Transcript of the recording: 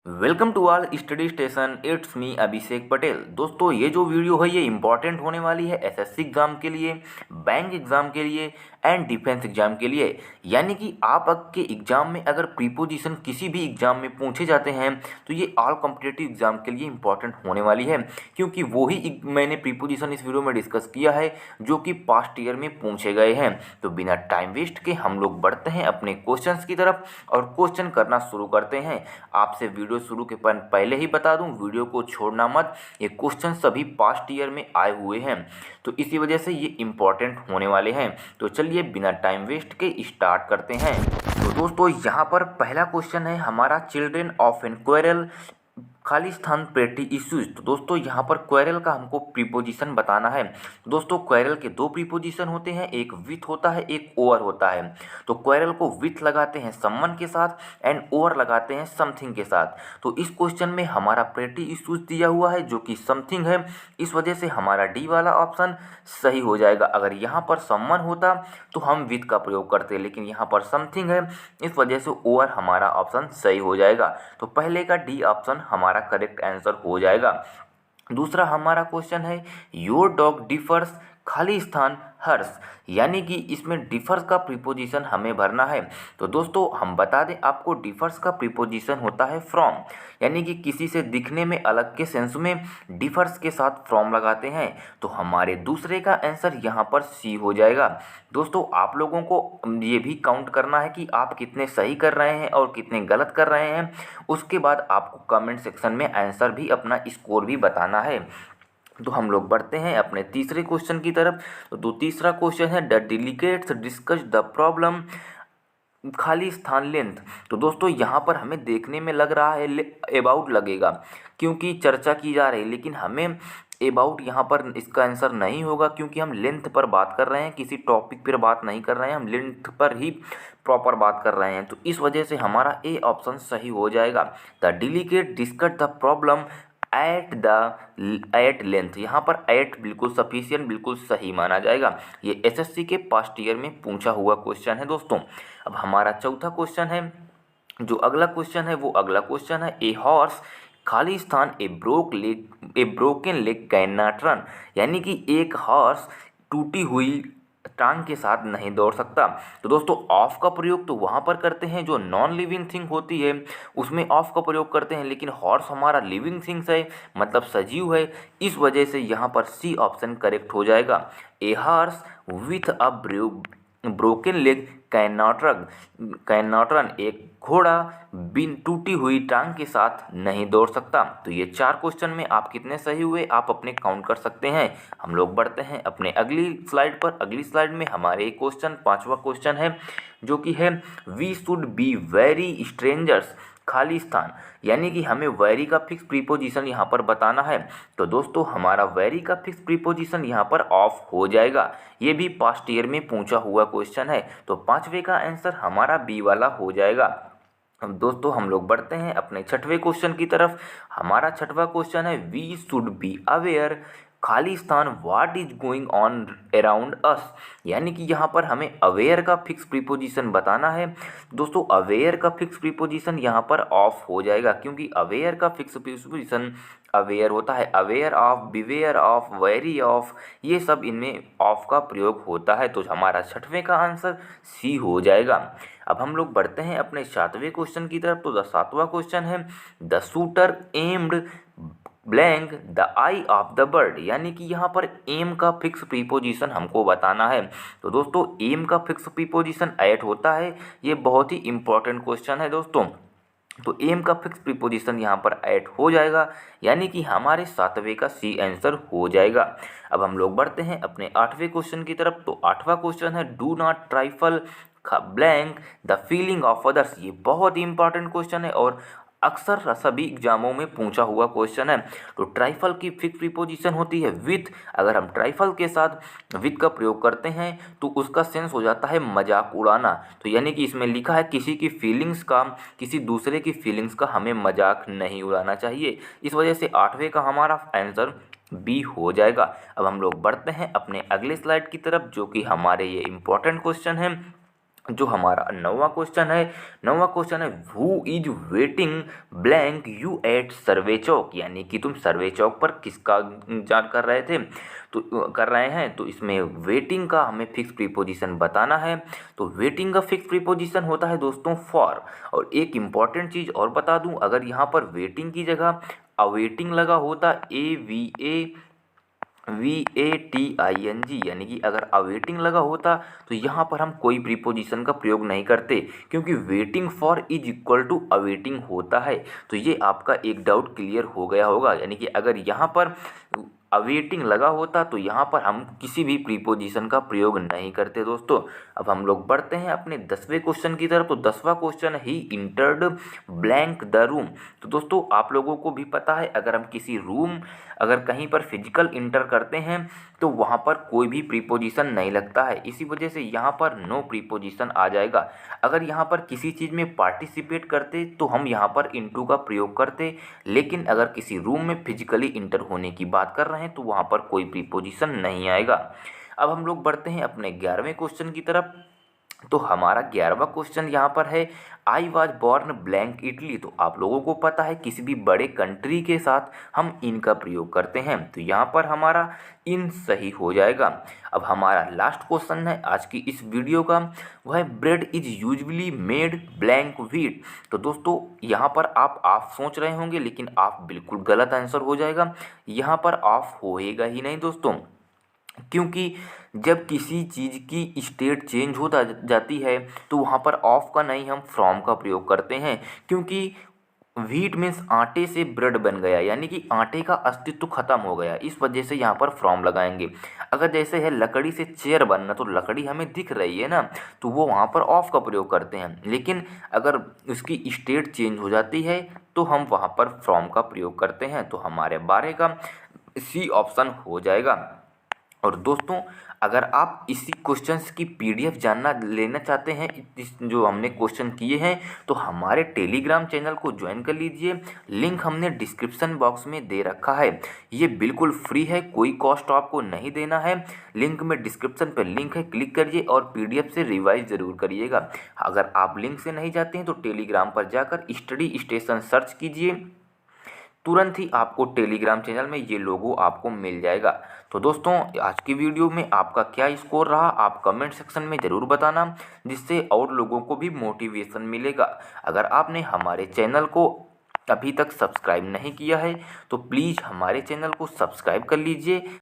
Welcome to All Study Station. It's me Abhishek Patel. दोस्तों ये जो वीडियो है ये इंपॉर्टेंट होने वाली है एसएससी एग्ज़ाम के लिए, बैंक एग्ज़ाम के लिए एंड डिफेंस एग्ज़ाम के लिए। यानी कि आप के एग्ज़ाम में अगर प्रीपोजिशन किसी भी एग्ज़ाम में पूछे जाते हैं तो ये ऑल कॉम्पिटिटिव एग्ज़ाम के लिए इंपॉर्टेंट होने वाली है, क्योंकि वही मैंने प्रीपोजिशन इस वीडियो में डिस्कस किया है जो कि पास्ट ईयर में पूछे गए हैं। तो बिना टाइम वेस्ट के हम लोग बढ़ते हैं अपने क्वेश्चंस की तरफ और क्वेश्चन करना शुरू करते हैं। आपसे वीडियो शुरू के पहले ही बता दूं, वीडियो को छोड़ना मत, ये क्वेश्चन सभी पास्ट ईयर में आए हुए हैं तो इसी वजह से ये इंपॉर्टेंट होने वाले हैं। तो चलिए बिना टाइम वेस्ट के स्टार्ट करते हैं। तो दोस्तों यहाँ पर पहला क्वेश्चन है हमारा, चिल्ड्रेन ऑफ एन क्वेरल खाली स्थान पेटी इश्यूज। तो दोस्तों यहाँ पर क्वेरल का हमको प्रीपोजिशन बताना है। दोस्तों क्वेरल के दो प्रीपोजिशन होते हैं, एक विथ होता है, एक ओवर होता है। तो क्वेरल को विथ लगाते हैं समवन के साथ एंड ओवर लगाते हैं समथिंग के साथ। तो इस क्वेश्चन में हमारा पेटी इश्यूज दिया हुआ है जो कि समथिंग है, इस वजह से हमारा डी वाला ऑप्शन सही हो जाएगा। अगर यहाँ पर समवन होता तो हम विथ का प्रयोग करते, लेकिन यहाँ पर समथिंग है, इस वजह से ओवर हमारा ऑप्शन सही हो जाएगा। तो पहले का डी ऑप्शन हमारा करेक्ट आंसर हो जाएगा। दूसरा हमारा क्वेश्चन है, योर डॉग डिफर्स खाली स्थान हर्ष। यानी कि इसमें डिफर्स का प्रीपोजिशन हमें भरना है। तो दोस्तों हम बता दें आपको, डिफर्स का प्रीपोजिशन होता है फ्रॉम, यानी कि किसी से दिखने में अलग के सेंस में डिफर्स के साथ फ्रॉम लगाते हैं। तो हमारे दूसरे का आंसर यहाँ पर सी हो जाएगा। दोस्तों आप लोगों को ये भी काउंट करना है कि आप कितने सही कर रहे हैं और कितने गलत कर रहे हैं। उसके बाद आपको कमेंट सेक्शन में आंसर भी, अपना स्कोर भी बताना है। तो हम लोग बढ़ते हैं अपने तीसरे क्वेश्चन की तरफ। तो तीसरा क्वेश्चन है, the delegates discuss the problem खाली स्थान लेंथ। तो दोस्तों यहाँ पर हमें देखने में लग रहा है अबाउट लगेगा क्योंकि चर्चा की जा रही है, लेकिन हमें अबाउट यहाँ पर इसका आंसर नहीं होगा क्योंकि हम लेंथ पर बात कर रहे हैं, किसी टॉपिक पर बात नहीं कर रहे हैं, हम लेंथ पर ही प्रॉपर बात कर रहे हैं। तो इस वजह से हमारा ए ऑप्शन सही हो जाएगा। The delegate discuss the problem at length. यहाँ पर एट बिल्कुल सफिशियंट, बिल्कुल सही माना जाएगा। ये एसएससी के पास्ट ईयर में पूछा हुआ क्वेश्चन है दोस्तों। अब हमारा चौथा क्वेश्चन है, जो अगला क्वेश्चन है वो अगला क्वेश्चन है, ए हॉर्स खाली स्थान ए broken leg can not run. यानी कि एक हॉर्स टूटी हुई टांग के साथ नहीं दौड़ सकता। तो दोस्तों ऑफ का प्रयोग तो वहाँ पर करते हैं जो नॉन लिविंग थिंग होती है, उसमें ऑफ का प्रयोग करते हैं, लेकिन हॉर्स हमारा लिविंग थिंग्स है, मतलब सजीव है। इस वजह से यहाँ पर सी ऑप्शन करेक्ट हो जाएगा। A horse with a broken leg can not run. एक घोड़ा बिन टूटी हुई टांग के साथ नहीं दौड़ सकता। तो ये चार क्वेश्चन में आप कितने सही हुए आप अपने काउंट कर सकते हैं। हम लोग बढ़ते हैं अपने अगली स्लाइड पर। अगली स्लाइड में हमारे क्वेश्चन, पांचवा क्वेश्चन है जो कि है, we should be very strangers खाली स्थान। यानी कि हमें वेरी का फिक्स प्रीपोजिशन यहाँ पर बताना है। तो दोस्तों हमारा वेरी का फिक्स प्रीपोजिशन यहाँ पर ऑफ हो जाएगा। ये भी पास्ट ईयर में पूछा हुआ क्वेश्चन है। तो पांचवे का आंसर हमारा बी वाला हो जाएगा। अब दोस्तों हम लोग बढ़ते हैं अपने छठवें क्वेश्चन की तरफ। हमारा छठवां क्वेश्चन है, वी शुड बी अवेयर खाली स्थान what is going on around us. यानी कि यहाँ पर हमें अवेयर का फिक्स प्रीपोजिशन बताना है। दोस्तों अवेयर का फिक्स प्रीपोजिशन यहाँ पर ऑफ हो जाएगा क्योंकि अवेयर का फिक्स प्रीपोजिशन अवेयर होता है, aware of, beware of, very of, ये सब इनमें ऑफ का प्रयोग होता है। तो हमारा छठवें का आंसर सी हो जाएगा। अब हम लोग बढ़ते हैं अपने सातवें क्वेश्चन की तरफ। तो सातवां क्वेश्चन है, the shooter aimed blank the I of the bird. यानी कि यहाँ पर एम का फिक्स प्रीपोजिशन हमको बताना है। तो दोस्तों एम का फिक्स प्रीपोजिशन एट होता है। ये बहुत ही इंपॉर्टेंट क्वेश्चन है दोस्तों। तो एम का फिक्स प्रीपोजिशन यहाँ पर एट हो जाएगा, यानी कि हमारे सातवें का सी आंसर हो जाएगा। अब हम लोग बढ़ते हैं अपने आठवें क्वेश्चन की तरफ। तो आठवां क्वेश्चन है, do not trifle blank the feeling of others. ये बहुत ही इंपॉर्टेंट क्वेश्चन है और अक्सर सभी एग्जामों में पूछा हुआ क्वेश्चन है। तो ट्राइफल की फिक्स प्रीपोजिशन होती है विथ। अगर हम ट्राइफल के साथ विथ का प्रयोग करते हैं तो उसका सेंस हो जाता है मजाक उड़ाना। तो यानी कि इसमें लिखा है किसी की फीलिंग्स का, किसी दूसरे की फीलिंग्स का हमें मजाक नहीं उड़ाना चाहिए। इस वजह से आठवें का हमारा आंसर बी हो जाएगा। अब हम लोग बढ़ते हैं अपने अगले स्लाइड की तरफ जो कि हमारे ये इंपॉर्टेंट क्वेश्चन है। जो हमारा नौवां क्वेश्चन है who is waiting blank you at Survey Chowk, यानी कि तुम सर्वे चौक पर किसका इंतजार कर रहे थे, तो कर रहे हैं। तो इसमें वेटिंग का हमें फिक्स प्रीपोजिशन बताना है। तो वेटिंग का फिक्स प्रीपोजिशन होता है दोस्तों फॉर। और एक इम्पॉर्टेंट चीज़ और बता दूं, अगर यहाँ पर वेटिंग की जगह अवेटिंग लगा होता, AVATING, यानी कि अगर अवेटिंग लगा होता तो यहाँ पर हम कोई प्रीपोजिशन का प्रयोग नहीं करते, क्योंकि waiting for is equal to awaiting होता है। तो ये आपका एक डाउट क्लियर हो गया होगा, यानी कि अगर यहाँ पर अवेटिंग लगा होता तो यहाँ पर हम किसी भी प्रीपोजिशन का प्रयोग नहीं करते दोस्तों। अब हम लोग बढ़ते हैं अपने 10वें क्वेश्चन की तरफ। तो 10वां question he entered blank the room. तो दोस्तों आप लोगों को भी पता है, अगर हम किसी रूम अगर कहीं पर फिजिकल इंटर करते हैं तो वहाँ पर कोई भी प्रीपोजिशन नहीं लगता है, इसी वजह से यहाँ पर नो प्रीपोजिशन आ जाएगा। अगर यहाँ पर किसी चीज़ में पार्टिसिपेट करते तो हम यहाँ पर इनटू का प्रयोग करते, लेकिन अगर किसी रूम में फिजिकली इंटर होने की बात कर रहे हैं तो वहाँ पर कोई प्रीपोजिशन नहीं आएगा। अब हम लोग बढ़ते हैं अपने 11वें क्वेश्चन की तरफ। तो हमारा 11वां क्वेश्चन यहाँ पर है I was born blank Italy. तो आप लोगों को पता है किसी भी बड़े कंट्री के साथ हम इन का प्रयोग करते हैं, तो यहाँ पर हमारा इन सही हो जाएगा। अब हमारा लास्ट क्वेश्चन है आज की इस वीडियो का, वह है bread is usually made blank wheat. तो दोस्तों यहाँ पर आप सोच रहे होंगे, लेकिन आप बिल्कुल गलत आंसर हो जाएगा। यहाँ पर ऑफ होएगा ही नहीं दोस्तों, क्योंकि जब किसी चीज़ की स्टेट चेंज हो जाती है तो वहाँ पर ऑफ का नहीं हम फ्रॉम का प्रयोग करते हैं, क्योंकि व्हीट मीन्स आटे से ब्रेड बन गया, यानी कि आटे का अस्तित्व खत्म हो गया, इस वजह से यहाँ पर फ्रॉम लगाएंगे। अगर जैसे है लकड़ी से चेयर बनना, तो लकड़ी हमें दिख रही है ना, तो वो वहाँ पर ऑफ का प्रयोग करते हैं, लेकिन अगर उसकी स्टेट चेंज हो जाती है तो हम वहाँ पर फ्रॉम का प्रयोग करते हैं। तो हमारे 12 का सी ऑप्शन हो जाएगा। और दोस्तों अगर आप इसी क्वेश्चंस की पीडीएफ जानना लेना चाहते हैं, इस जो हमने क्वेश्चन किए हैं, तो हमारे टेलीग्राम चैनल को ज्वाइन कर लीजिए। लिंक हमने डिस्क्रिप्शन बॉक्स में दे रखा है। ये बिल्कुल फ्री है, कोई कॉस्ट आपको नहीं देना है। लिंक में डिस्क्रिप्शन पर लिंक है, क्लिक करिए और पीडीएफ से रिवाइज ज़रूर करिएगा। अगर आप लिंक से नहीं जाते हैं तो टेलीग्राम पर जाकर स्टडी स्टेशन सर्च कीजिए, तुरंत ही आपको टेलीग्राम चैनल में ये लोगो आपको मिल जाएगा। तो दोस्तों आज की वीडियो में आपका क्या स्कोर रहा, आप कमेंट सेक्शन में ज़रूर बताना, जिससे और लोगों को भी मोटिवेशन मिलेगा। अगर आपने हमारे चैनल को अभी तक सब्सक्राइब नहीं किया है तो प्लीज़ हमारे चैनल को सब्सक्राइब कर लीजिए।